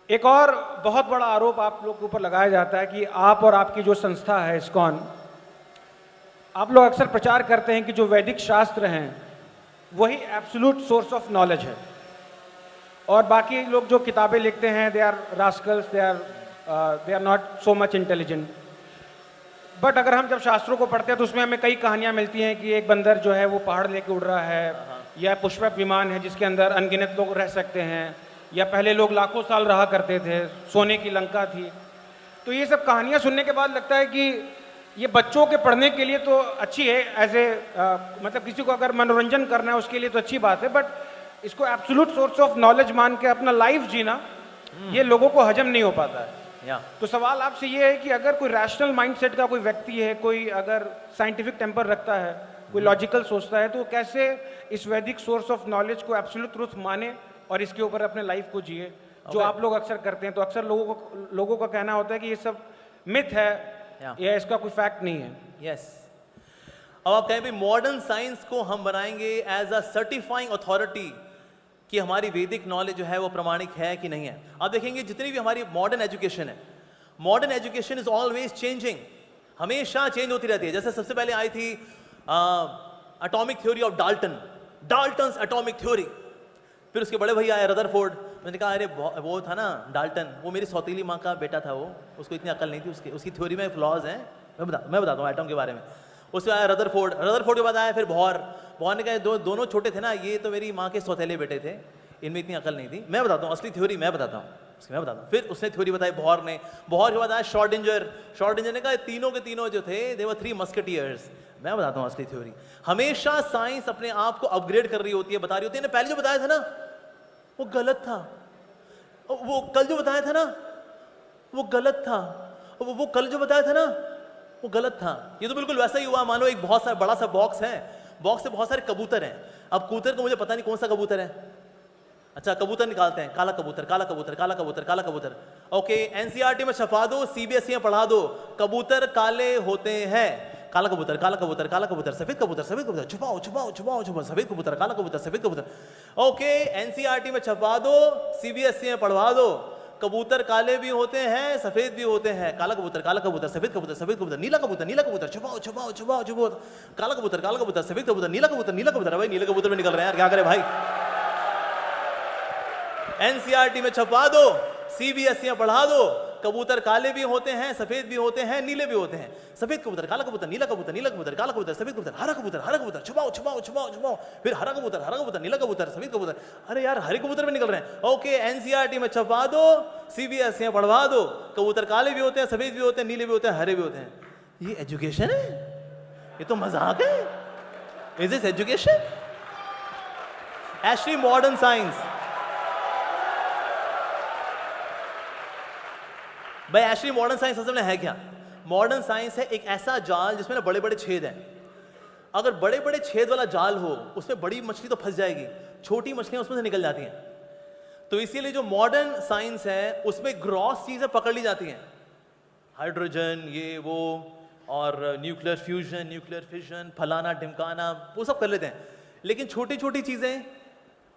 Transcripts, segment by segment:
एक और बहुत बड़ा आरोप आप लोग के ऊपर लगाया जाता है कि आप और आपकी जो संस्था है इस्कॉन, आप लोग अक्सर प्रचार करते हैं कि जो वैदिक शास्त्र हैं वही एब्सोल्यूट सोर्स ऑफ नॉलेज है, और बाकी लोग जो किताबें लिखते हैं they are rascals, they are not so much intelligent. But अगर हम जब शास्त्रों को पढ़ते हैं तो उसमें हमें कई कहानियां मिलती हैं कि एक बंदर जो है वो पहाड़ लेके उड़ रहा है, या पुष्पक विमान है जिसके अंदर अनगिनत लोग रह सकते हैं, या पहले लोग लाखों साल रहा करते थे, सोने की लंका थी। तो ये सब कहानियां सुनने के बाद लगता है कि ये बच्चों के पढ़ने के लिए तो अच्छी है, एज ए मतलब किसी को अगर मनोरंजन करना है उसके लिए तो अच्छी बात है, बट इसको एब्सोल्यूट सोर्स ऑफ नॉलेज मान के अपना लाइफ जीना ये लोगों को हजम नहीं हो पाता है। तो सवाल आपसे ये है कि अगर कोई रैशनल माइंडसेट का कोई व्यक्ति है, कोई अगर साइंटिफिक टेम्पर रखता है, कोई लॉजिकल सोचता है, तो कैसे इस वैदिक सोर्स ऑफ नॉलेज को एब्सोल्यूट ट्रूथ माने और इसके ऊपर अपने लाइफ को जिए, जो आप लोग अक्सर करते हैं। तो अक्सर लोगों का कहना होता है कि ये सब मिथ है या इसका कोई फैक्ट नहीं है। यस, अब आप कहें भी मॉडर्न साइंस को हम बनाएंगे एज अ सर्टिफाइंग अथॉरिटी कि हमारी वैदिक नॉलेज जो है वो प्रमाणिक है कि नहीं है। आप देखेंगे जितनी भी हमारी मॉडर्न एजुकेशन है, modern education is always changing, हमेशा चेंज होती रहती है। जैसे सबसे पहले आई थी atomic theory of Dalton's atomic theory, फिर उसके बड़े भैया आए रदरफोर्ड, मैंने कहा अरे वो था ना डाल्टन, वो मेरी सौतीली माँ का बेटा था, वो उसको इतनी अकल नहीं थी, उसकी थ्योरी में फ्लॉज हैं, मैं बताता हूँ एटम के बारे में। उसके आया रदरफोर्ड के बाद आया फिर बॉर ने कहा दोनों छोटे थे ना, ये तो मेरी माँ के सौतेले बेटे थे, इनमें इतनी अकल नहीं थी। मैं बताता हूँ असली थ्योरी, मैं बताता हूँ। फिर उसने थ्योरी बताई बॉर के बाद आया शॉर्डिंजर ने कहा तीनों के तीनों जो थे दे वर 3 मस्केटियर्स। मैं बताता हूँ असली थ्योरी। हमेशा साइंस अपने आप को अपग्रेड कर रही होती है, बता रही होती है। पहले जो बताया था ना वो गलत था, वो कल जो बताया था ना वो गलत था, वो कल जो बताया था ना वो गलत था। ये तो बिल्कुल वैसा ही हुआ, मान लो एक बहुत सारा बड़ा सा बॉक्स है, बॉक्स से बहुत सारे कबूतर हैं। अब कबूतर को मुझे पता नहीं कौन सा कबूतर है, अच्छा कबूतर निकालते हैं, काला कबूतर। ओके, एनसीईआरटी में छपा दो, सीबीएसई में पढ़ा दो, कबूतर काले होते हैं, काला कबूतर, सफेद कबूतर, छुपाओ, सफेद कबूतर, काला कबूतर, सफेद कबूतर। ओके, एनसीईआरटी में छपा दो, सीबीएसई में पढ़वा दो, कबूतर काले भी होते हैं, सफेद भी होते हैं, काला कबूतर, सफेद कबूतर, नीला कबूतर, छुपाओ, काला कबूतर, सफेद कबूतर, नीला कबूतर। भाई नीले कबूतर में निकल रहे हैं यार, क्या करें भाई। एनसीईआरटी में छपा दो, सीबीएसई में पढ़ा दो, कबूतर काले भी होते हैं, सफेद भी होते हैं, नीले भी होते हैं, सफेद कबूतर, काला कबूतर, नीला कबूतर, काला कबूतर, सफेद कबूतर, हरा कबूतर, छुपाओ, फिर हरा कबूतर, नीला कबूतर, सफेद कबूतर। अरे यार हरे कबूतर में निकल रहे हैं। ओके, एनसीईआरटी में छपा दो, सीबीएसई में पढ़वा दो, कबूतर काले भी होते हैं, सफेद भी होते हैं, नीले भी होते हैं, हरे भी होते हैं। ये एजुकेशन है? ये तो मजाक है। Is this education? Actually modern science, भाई एक्चुअली मॉडर्न साइंस असल में है क्या? मॉडर्न साइंस है एक ऐसा जाल जिसमें ना बड़े बड़े छेद हैं। अगर बड़े बड़े छेद वाला जाल हो उसमें बड़ी मछली तो फंस जाएगी, छोटी मछलियां उसमें से निकल जाती हैं। तो इसीलिए जो मॉडर्न साइंस है उसमें ग्रॉस चीजें पकड़ ली जाती हैं, हाइड्रोजन ये वो, और न्यूक्लियर फ्यूजन, न्यूक्लियर फिशन, फलाना ढिमकाना, वो सब कर लेते हैं। लेकिन छोटी छोटी चीजें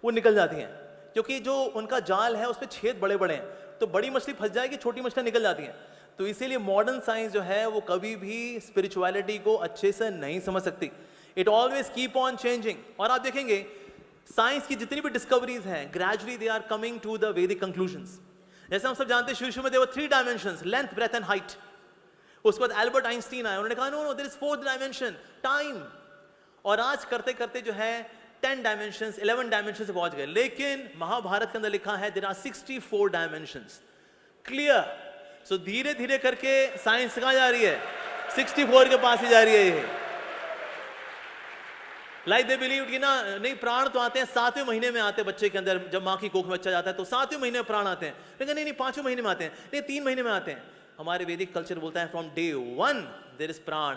वो निकल जाती हैं, क्योंकि जो उनका जाल है उसमें छेद बड़े बड़े हैं, तो बड़ी मछली फंस जाएगी, छोटी मछलियां निकल जाती हैं। तो इसीलिए मॉडर्न साइंस जो है वो कभी भी स्पिरिचुअलिटी को अच्छे से नहीं समझ सकती। It always keep on changing. और आप देखेंगे साइंस की जितनी भी डिस्कवरीज हैं, gradually they are coming to the Vedic conclusions. जैसे हम सब जानते हैं शुरू में there were 3 dimensions, length, breath and height. उसके बाद एल्बर्ट आइंस्टीन आए, उन्होंने कहा no there is 4th dimension, time. और आज करते करते जो है 10 डायमेंशंस, 11 डायमेंशन से पहुंच गए। लेकिन महाभारत के अंदर लिखा है देयर आर 64 डायमेंशंस, क्लियर। सो धीरे धीरे करके साइंस कहां जा रही है? 64 के पास ही जा रही है ये। लाइक दे बिलीव कि ना नहीं, प्राण तो आते हैं 7वें महीने में आते हैं बच्चे के अंदर, जब मां की कोख में बच्चा जाता है तो 7वें महीने में प्राण आते हैं। लेकिन नहीं 5वें महीने में आते हैं, नहीं 3 महीने में आते हैं। हमारे वैदिक कल्चर बोलता है फ्रॉम डे 1 देयर इज प्राण,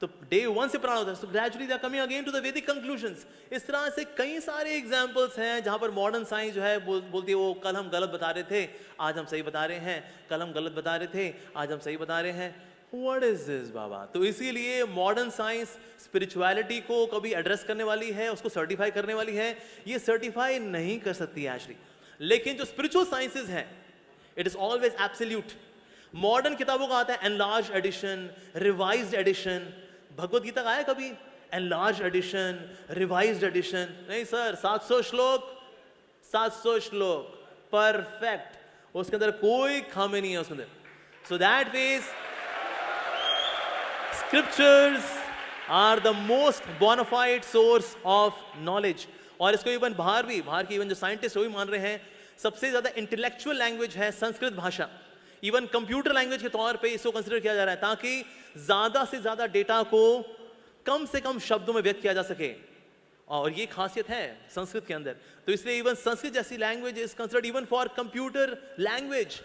तो डे 1 से प्राण होता है। तो gradually they are coming again to the Vedic conclusions. इस तरह से कई सारे एग्जांपल्स हैं जहां पर मॉडर्न साइंस जो है बोलती है वो कल हम गलत बता रहे थे, आज हम सही बता रहे हैं, कल हम गलत बता रहे थे, आज हम सही बता रहे हैं। व्हाट इज दिस बाबा? तो इसीलिए मॉडर्न साइंस स्पिरिचुअलिटी को कभी एड्रेस करने वाली है, उसको सर्टिफाई करने वाली है, ये सर्टिफाई नहीं कर सकती है एक्चुअली। लेकिन जो स्पिरिचुअल साइंसेज हैं it is always absolute. Modern किताबों का आता है enlarge addition, revised addition. Bhagavad Gita का आया कभी एनलार्ज एडिशन, रिवाइज्ड एडिशन? नहीं सर, 700 श्लोक, 700 श्लोक परफेक्ट, उसके अंदर कोई खामी नहीं है उसके अंदर। So that means scriptures are the most bonafide source of knowledge. और इसको इवन बाहर की इवन जो साइंटिस्ट वो भी मान रहे हैं, सबसे ज्यादा इंटेलेक्चुअल लैंग्वेज है संस्कृत भाषा। इवन कंप्यूटर लैंग्वेज के तौर पे इसको कंसिडर किया जा रहा है, ताकि ज्यादा से ज्यादा डेटा को कम से कम शब्दों में व्यक्त किया जा सके। और ये खासियत है संस्कृत के अंदर, तो इसलिए इवन संस्कृत जैसी language is considered even for computer language.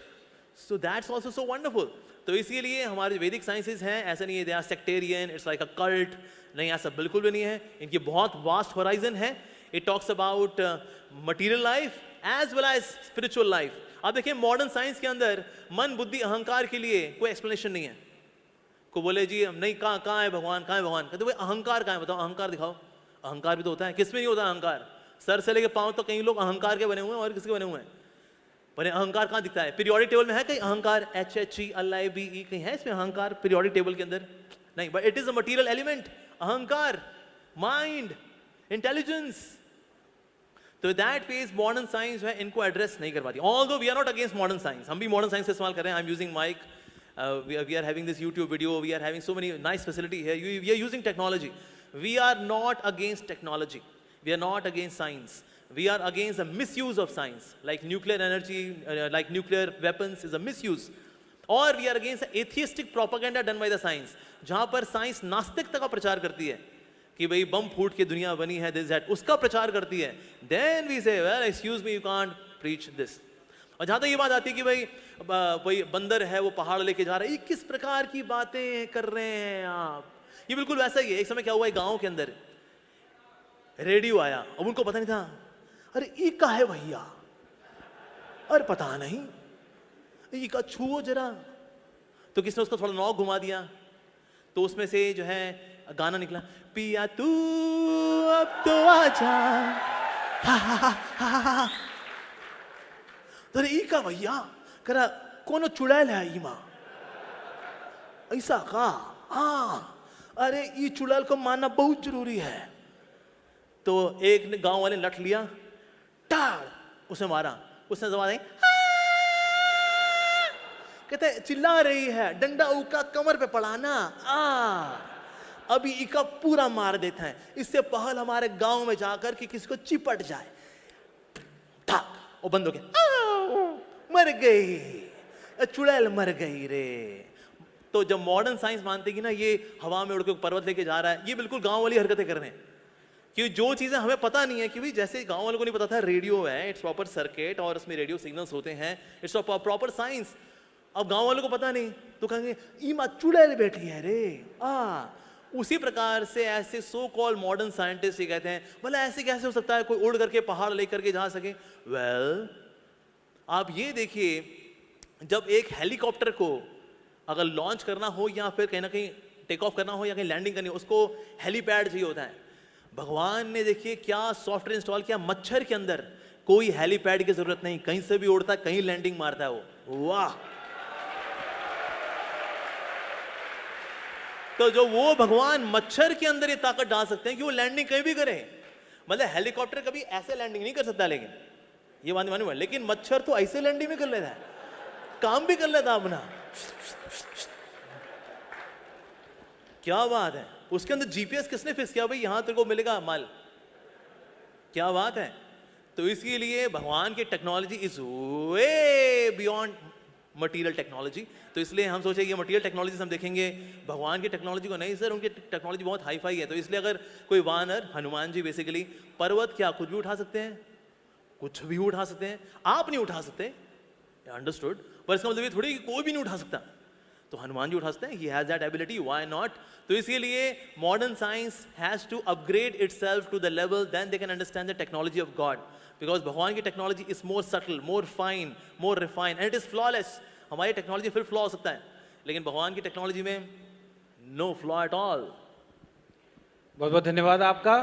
So that's also so wonderful. तो इसीलिए हमारे वैदिक साइंसेज हैं, ऐसा नहीं है they are sectarian, it's like a cult, नहीं, ऐसा बिल्कुल भी नहीं है। इनकी बहुत वास्ट होराइजन है। It talks about material life as well as spiritual life. आप देखिए मॉडर्न साइंस के अंदर मन, बुद्धि, अहंकार के लिए कोई एक्सप्लेनेशन नहीं है। को बोले जी नहीं, कहाँ है भगवान, कहाँ है भगवान? कहते भाई अहंकार कहाँ है, बताओ अहंकार दिखाओ। अहंकार भी तो होता है, किसमें नहीं होता अहंकार? सर से लेके पांव तो कई लोग अहंकार के बने हुए हैं और किसके बने हुए हैं, पर अहंकार कहाँ दिखता है? पीरियोडिक टेबल में है कहीं अहंकार? HHELIBE कहीं है इसमें अहंकार पीरियोडिक टेबल के अंदर? नहीं, but it is a material element. अहंकार, माइंड, इंटेलिजेंस। तो दैट फेज मॉडर्न साइंस है इनको एड्रेस नहीं कर पाती। Although we are not against modern science, हम भी मॉडर्न साइंस का इस्तेमाल कर रहे हैं। I am using mic, we are having this YouTube video, we are having so many nice facility here, we are using technology. We are not against technology, we are not against science, we are against the misuse of science, like nuclear energy, like nuclear weapons is a misuse. Or we are against the atheistic propaganda done by the science, जहाँ पर science नास्तिकता का प्रचार करती है कि भाई बम फूट के दुनिया बनी है, this that, उसका प्रचार करती है। Then we say, well, excuse me, you can't preach this. और जहां तक ये बात आती है कि भाई बंदर है वो पहाड़ लेके जा रहा है, ये किस प्रकार की बातें कर रहे हैं आप? ये बिल्कुल वैसा ही है। एक समय क्या हुआ है गांव के अंदर, रेडियो आया, अब उनको पता नहीं था, अरे ई का है भैया, अरे पता नहीं ई का, छुओ जरा। तो किसने उसको थोड़ा नॉक घुमा दिया, तो उसमें से जो है गाना निकला, पिया तू अब तो आजा, हा हा हा हा हा। अरे ई का भैया करा कोनो चुड़ैल है ई माँ, ऐसा का? हाँ, अरे ई चुड़ैल को मानना बहुत जरूरी है। तो एक ने गांव वाले लठ लिया, टाड़ उसे मारा, उसने जवाब दी, कहते चिल्ला रही है, डंडा उका कमर पे पड़ाना, अभी इका पूरा मार देता है, इससे पहल हमारे गांव में जाकर कि किसी को चिपट जाए। ठाक वो बंद हो गया, मर गई चुड़ैल, मर गई रे। तो जब मॉडर्न साइंस मानते कि ना ये हवा में उड़ के पर्वत लेके जा रहा है, ये बिल्कुल गांव वाली हरकतें कर रहे हैं। कि जो चीजें हमें पता नहीं है, कि भाई जैसे गांव वालों को नहीं पता था रेडियो है, इट्स प्रॉपर सर्किट और उसमें रेडियो सिग्नल्स होते हैं, इट्स प्रॉपर साइंस। अब गांव वालों को पता नहीं तो कहेंगे ई माँ चुड़ैल बैठी है रे। उसी प्रकार से ऐसे सो कॉल मॉडर्न साइंटिस्ट ये कहते हैं, बोला ऐसे कैसे हो सकता है कोई उड़ करके पहाड़ लेकर के जा सके? वेल, आप ये देखिए, जब एक हेलीकॉप्टर को अगर लॉन्च करना हो या फिर कहीं ना कहीं टेक ऑफ करना हो या कहीं लैंडिंग करनी हो, उसको हेलीपैड चाहिए होता है। भगवान ने देखिए क्या सॉफ्टवेयर इंस्टॉल किया, मच्छर के अंदर कोई हेलीपैड की जरूरत नहीं, कहीं से भी उड़ता है, कहीं लैंडिंग मारता है वो। वाह! तो जो वो भगवान मच्छर के अंदर ये ताकत डाल सकते हैं कि वो लैंडिंग कहीं भी करे। मतलब हेलीकॉप्टर कभी ऐसे लैंडिंग नहीं कर सकता, लेकिन ये बात मालूम है, लेकिन मच्छर तो ऐसे लैंडिंग में कर लेता है, काम भी कर लेता अपना। क्या बात है! उसके अंदर जीपीएस किसने फिक्स किया भाई यहां तेरे को मिलेगा माल? क्या बात है! तो इसके लिए भगवान की technology is way beyond material technology. तो इसलिए हम सोचे कि मटीरियल टेक्नोलॉजी हम देखेंगे, भगवान की टेक्नोलॉजी को नहीं। सर उनकी टेक्नोलॉजी बहुत हाई फाई है। तो इसलिए अगर कोई वानर, हनुमान जी बेसिकली, पर्वत क्या कुछ भी उठा सकते हैं? कुछ भी उठा सकते हैं, आप नहीं उठा सकते, अंडरस्टूड, पर इसका मतलब ये थोड़ी कि कोई भी नहीं उठा सकता। तो हनुमान जी उठा सकते हैं, he has that ability, why not? तो इसलिए modern science has to upgrade itself to the level, then they can understand the technology of God, because भगवान की technology is more subtle, more fine, more refine, and it is flawless. हमारी technology फिर flaw हो सकता है, लेकिन भगवान की टेक्नोलॉजी में नो फ्लॉ एट ऑल। बहुत बहुत धन्यवाद आपका।